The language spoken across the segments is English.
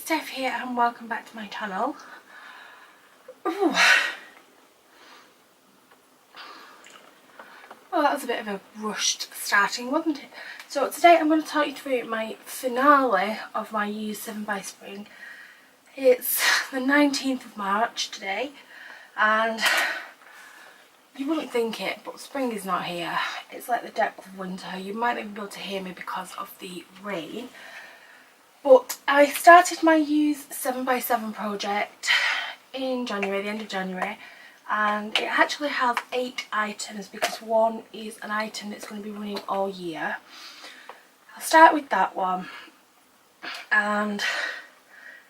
Steph here and welcome back to my channel. Ooh. Well, that was a bit of a rushed starting, wasn't it? So today I'm going to talk you through my finale of my Use 7 by Spring. It's the 19th of March today, and you wouldn't think it, but spring is not here. It's like the depth of winter. You might not even be able to hear me because of the rain. But I started my Use 7 by 7 project in January, the end of January, and it actually has 8 items because one is an item that's going to be running all year. I'll start with that one, and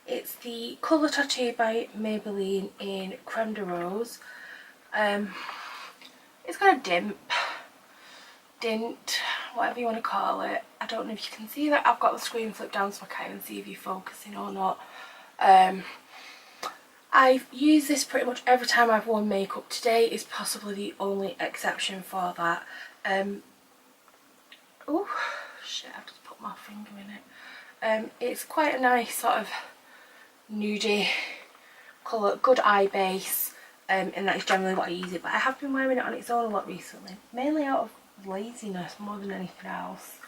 it's the Colour Tattoo by Maybelline in Creme de Rose. It's got a dint, whatever you want to call it. I don't know if you can see that. I've got the screen flipped down so I can't even see if you're focusing or not. I've used this pretty much every time I've worn makeup. Today is possibly the only exception for that. Oh shit, I've just put my finger in it. It's quite a nice sort of nudie colour, good eye base, and that's generally what I use it. But I have been wearing it on its own a lot recently, mainly out of laziness more than anything else.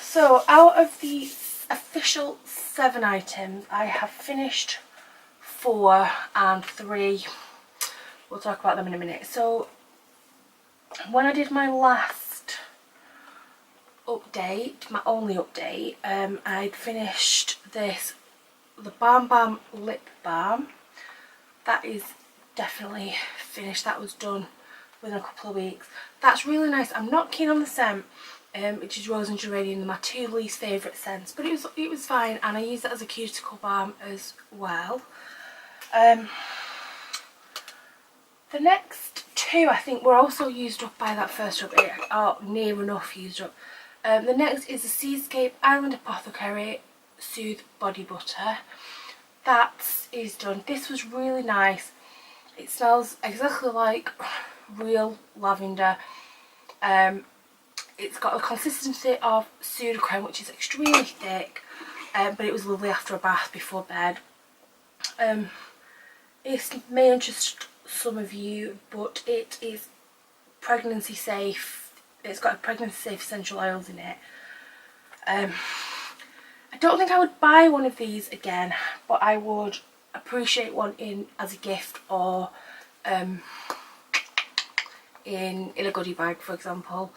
So out of the official 7 items, I have finished 4 and 3. We'll talk about them in a minute. So when I did my last update, my only update, I'd finished this, the Balm Balm Lip Balm. That is definitely finished. That was done within a couple of weeks. That's really nice. I'm not keen on the scent, which is rose and geranium, they're my 2 least favourite scents, but it was fine, and I used it as a cuticle balm as well. The next 2 I think were also used up by that first update, or near enough used up. The next is the Seascape Island Apothecary Soothe Body Butter. That is done. This was really nice. It smells exactly like real lavender. It's got the consistency of Sudocrem, which is extremely thick, but it was lovely after a bath before bed. It may interest some of you, but it is pregnancy safe. It's got pregnancy safe essential oils in it. I don't think I would buy one of these again, but I would appreciate one as a gift, or in a goodie bag, for example.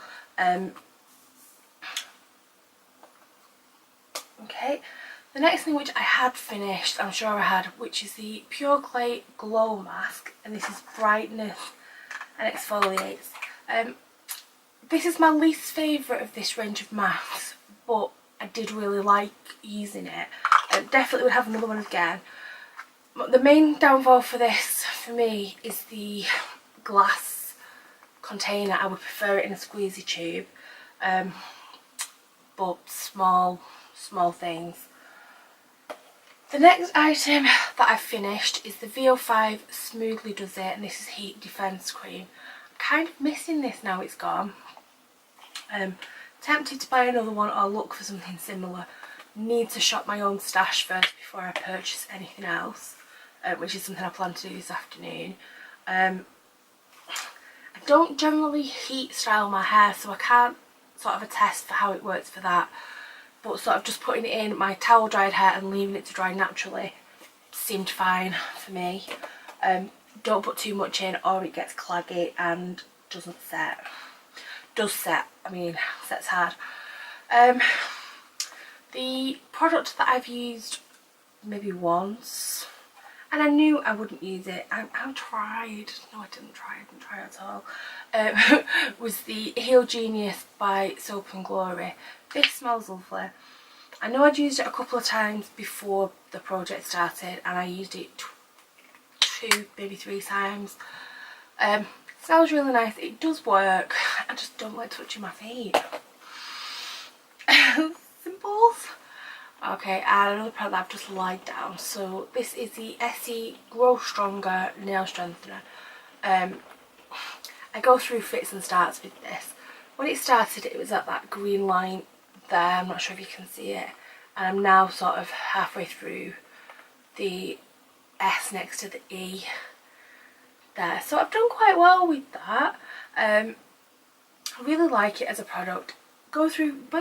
Okay, the next thing which I had finished, I'm sure I had, which is the Pure Clay Glow Mask, and this is brightness and exfoliates. This is my least favourite of this range of masks, but I did really like using it. Definitely would have another one again. But the main downfall for this, for me, is the glass container. I would prefer it in a squeezy tube, but small things. The next item that I finished is the VO5 Smoothly Does It, and this is Heat Defence Cream. I'm kind of missing this now it's gone. Tempted to buy another one or look for something similar. Need to shop my own stash first before I purchase anything else, which is something I plan to do this afternoon. I don't generally heat style my hair, so I can't sort of attest for how it works for that, but sort of just putting it in my towel dried hair and leaving it to dry naturally seemed fine for me. Don't put too much in or it gets claggy and doesn't set. Does set, I mean, sets hard. The product that I've used maybe once, and I knew I wouldn't use it, I tried, no I didn't try at all, was the Heal Genius by Soap and Glory. This smells lovely. I know I'd used it a couple of times before the project started, and I used it 2, maybe 3 times. It smells really nice, it does work, I just don't like touching my feet. Simples. Okay, and another product that I've just lied down. So this is the Essie Grow Stronger Nail Strengthener. I go through fits and starts with this. When it started, it was at that green line there, I'm not sure if you can see it, and I'm now sort of halfway through the S next to the E there, so I've done quite well with that. I really like it as a product. Went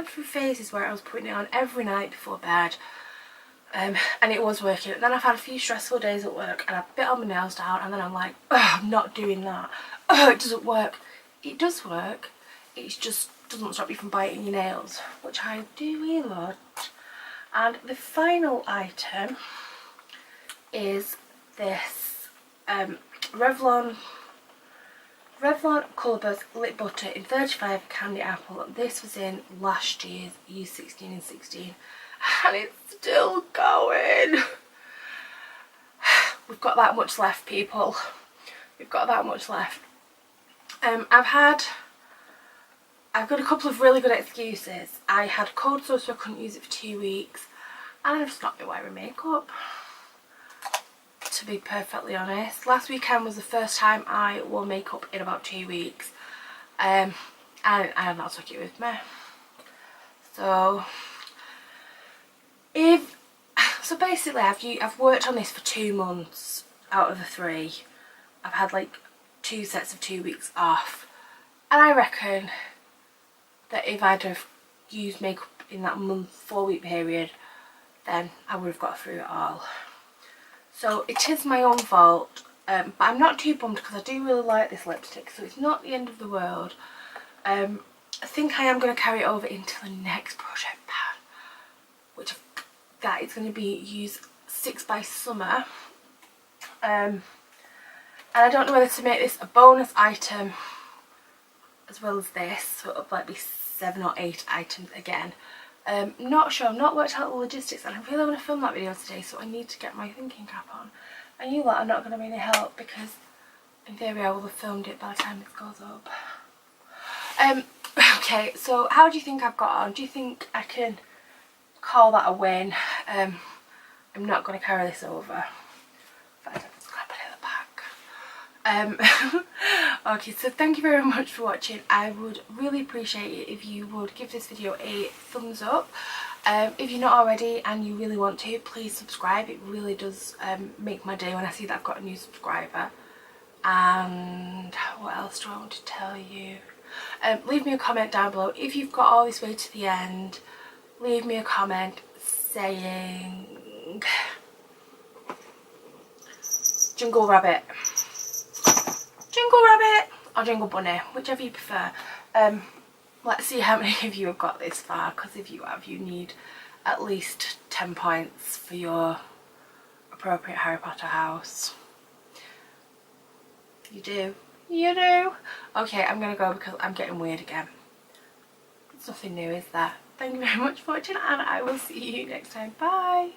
through phases where I was putting it on every night before bed, and it was working. And then I've had a few stressful days at work and I bit on my nails down, and then I'm like, oh, I'm not doing that. Oh, it doesn't work. It does work, it just doesn't stop you from biting your nails, which I do really want. And the final item is this Revlon Colourburst Lip Butter in 35 Candy Apple. This was in last year's U16 and 16, and it's still going. We've got that much left, people. We've got that much left. I've got a couple of really good excuses. I had cold sore, so I couldn't use it for 2 weeks, and I've just not been wearing makeup, to be perfectly honest. Last weekend was the first time I wore makeup in about 2 weeks, and I not took it with me. So basically I've worked on this for 2 months out of the 3. I've had like 2 sets of 2 weeks off, and I reckon that if I'd have used makeup in that 4-week period, then I would have got through it all. So it is my own fault, but I'm not too bummed because I do really like this lipstick, so it's not the end of the world. I think I am going to carry it over into the next project pan, which that is going to be use 6 by Summer. And I don't know whether to make this a bonus item as well as this, so it'll like be 7 or 8 items again. Not sure, I've not worked out the logistics, and I really want to film that video today, so I need to get my thinking cap on. And you lot are not going to be any help because in theory I will have filmed it by the time this goes up. Okay, so how do you think I've got on? Do you think I can call that a win? I'm not going to carry this over. But I don't scrap it at the back. Okay, so thank you very much for watching. I would really appreciate it if you would give this video a thumbs up. If you're not already and you really want to, please subscribe. It really does make my day when I see that I've got a new subscriber. And what else do I want to tell you? Leave me a comment down below. If you've got all this way to the end, leave me a comment saying Jingle Rabbit. Jingle Rabbit or Jingle Bunny, whichever you prefer. Let's see how many of you have got this far, because if you have, you need at least 10 points for your appropriate Harry Potter house. You do. You do. Okay, I'm gonna go because I'm getting weird again. There's nothing new, is there? Thank you very much for watching, and I will see you next time. Bye.